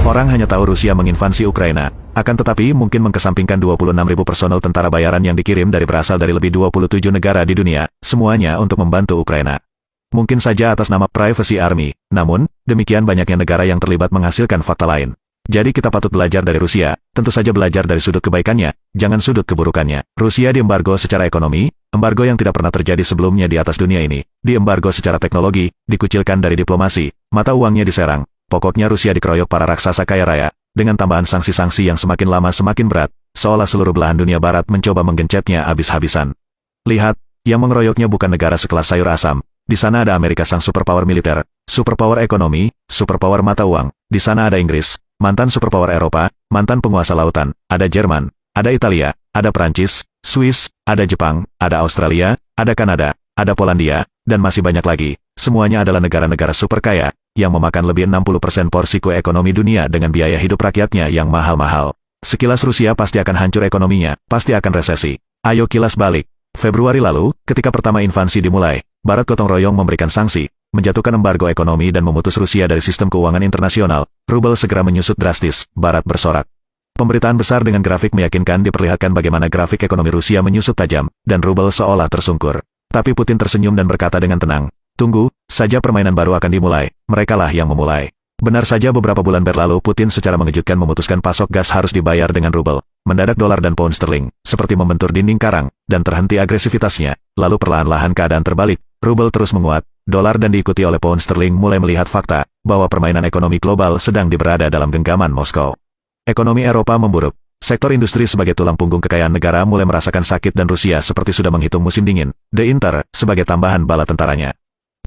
Orang hanya tahu Rusia menginvasi Ukraina, akan tetapi mungkin mengkesampingkan 26.000 personel tentara bayaran yang dikirim berasal dari lebih 27 negara di dunia, semuanya untuk membantu Ukraina. Mungkin saja atas nama Privacy Army, namun, demikian banyaknya negara yang terlibat menghasilkan fakta lain. Jadi kita patut belajar dari Rusia, tentu saja belajar dari sudut kebaikannya, jangan sudut keburukannya. Rusia diembargo secara ekonomi, embargo yang tidak pernah terjadi sebelumnya di atas dunia ini. Diembargo secara teknologi, dikucilkan dari diplomasi, mata uangnya diserang. Pokoknya Rusia dikeroyok para raksasa kaya raya, dengan tambahan sanksi-sanksi yang semakin lama semakin berat, seolah seluruh belahan dunia barat mencoba menggencetnya habis-habisan. Lihat, yang mengeroyoknya bukan negara sekelas sayur asam. Di sana ada Amerika sang superpower militer, superpower ekonomi, superpower mata uang. Di sana ada Inggris, mantan superpower Eropa, mantan penguasa lautan, ada Jerman, ada Italia, ada Prancis, Swiss, ada Jepang, ada Australia, ada Kanada, ada Polandia, dan masih banyak lagi. Semuanya adalah negara-negara super kaya, yang memakan lebih 60% porsi kue ekonomi dunia dengan biaya hidup rakyatnya yang mahal-mahal. Sekilas Rusia pasti akan hancur ekonominya, pasti akan resesi. Ayo kilas balik. Februari lalu, ketika pertama invasi dimulai, Barat gotong royong memberikan sanksi, menjatuhkan embargo ekonomi dan memutus Rusia dari sistem keuangan internasional. Rubel segera menyusut drastis, Barat bersorak. Pemberitaan besar dengan grafik meyakinkan diperlihatkan bagaimana grafik ekonomi Rusia menyusut tajam, dan rubel seolah tersungkur. Tapi Putin tersenyum dan berkata dengan tenang, tunggu saja permainan baru akan dimulai, merekalah yang memulai. Benar saja beberapa bulan berlalu Putin secara mengejutkan memutuskan pasok gas harus dibayar dengan rubel. Mendadak dolar dan pound sterling, seperti membentur dinding karang, dan terhenti agresivitasnya. Lalu perlahan-lahan keadaan terbalik, rubel terus menguat, dolar dan diikuti oleh pound sterling mulai melihat fakta, bahwa permainan ekonomi global sedang berada dalam genggaman Moskow. Ekonomi Eropa memburuk. Sektor industri sebagai tulang punggung kekayaan negara mulai merasakan sakit dan Rusia seperti sudah menghitung musim dingin. The Inter, sebagai tambahan bala tentaranya.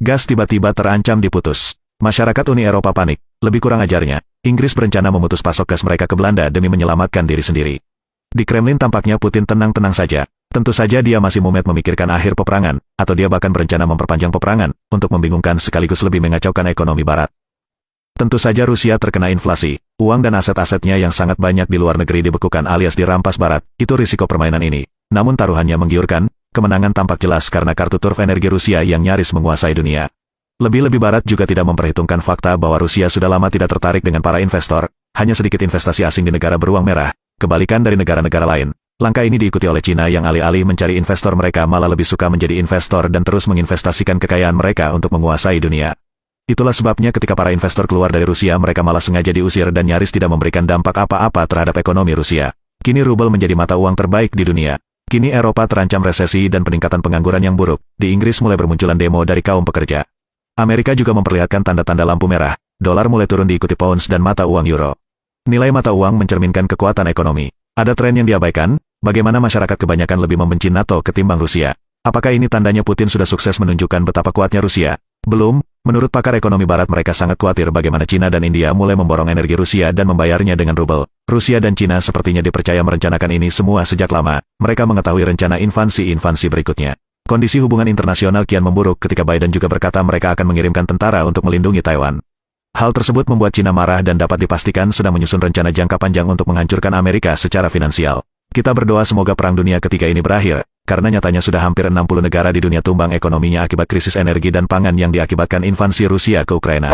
Gas tiba-tiba terancam diputus. Masyarakat Uni Eropa panik, lebih kurang ajarnya, Inggris berencana memutus pasok gas mereka ke Belanda demi menyelamatkan diri sendiri. Di Kremlin tampaknya Putin tenang-tenang saja. Tentu saja dia masih mumet memikirkan akhir peperangan, atau dia bahkan berencana memperpanjang peperangan, untuk membingungkan sekaligus lebih mengacaukan ekonomi Barat. Tentu saja Rusia terkena inflasi, uang dan aset-asetnya yang sangat banyak di luar negeri dibekukan alias dirampas Barat, itu risiko permainan ini. Namun taruhannya menggiurkan, kemenangan tampak jelas karena kartu turf energi Rusia yang nyaris menguasai dunia. Lebih-lebih Barat juga tidak memperhitungkan fakta bahwa Rusia sudah lama tidak tertarik dengan para investor, hanya sedikit investasi asing di negara beruang merah, kebalikan dari negara-negara lain. Langkah ini diikuti oleh Cina yang alih-alih mencari investor mereka malah lebih suka menjadi investor dan terus menginvestasikan kekayaan mereka untuk menguasai dunia. Itulah sebabnya ketika para investor keluar dari Rusia mereka malah sengaja diusir dan nyaris tidak memberikan dampak apa-apa terhadap ekonomi Rusia. Kini rubel menjadi mata uang terbaik di dunia. Kini Eropa terancam resesi dan peningkatan pengangguran yang buruk. Di Inggris mulai bermunculan demo dari kaum pekerja. Amerika juga memperlihatkan tanda-tanda lampu merah, dolar mulai turun diikuti pounds dan mata uang euro. Nilai mata uang mencerminkan kekuatan ekonomi. Ada tren yang diabaikan, bagaimana masyarakat kebanyakan lebih membenci NATO ketimbang Rusia. Apakah ini tandanya Putin sudah sukses menunjukkan betapa kuatnya Rusia? Belum, menurut pakar ekonomi Barat mereka sangat khawatir bagaimana Cina dan India mulai memborong energi Rusia dan membayarnya dengan rubel. Rusia dan Cina sepertinya dipercaya merencanakan ini semua sejak lama, mereka mengetahui rencana invasi berikutnya. Kondisi hubungan internasional kian memburuk ketika Biden juga berkata mereka akan mengirimkan tentara untuk melindungi Taiwan. Hal tersebut membuat Cina marah dan dapat dipastikan sedang menyusun rencana jangka panjang untuk menghancurkan Amerika secara finansial. Kita berdoa semoga Perang Dunia Ketiga ini berakhir, karena nyatanya sudah hampir 60 negara di dunia tumbang ekonominya akibat krisis energi dan pangan yang diakibatkan invasi Rusia ke Ukraina.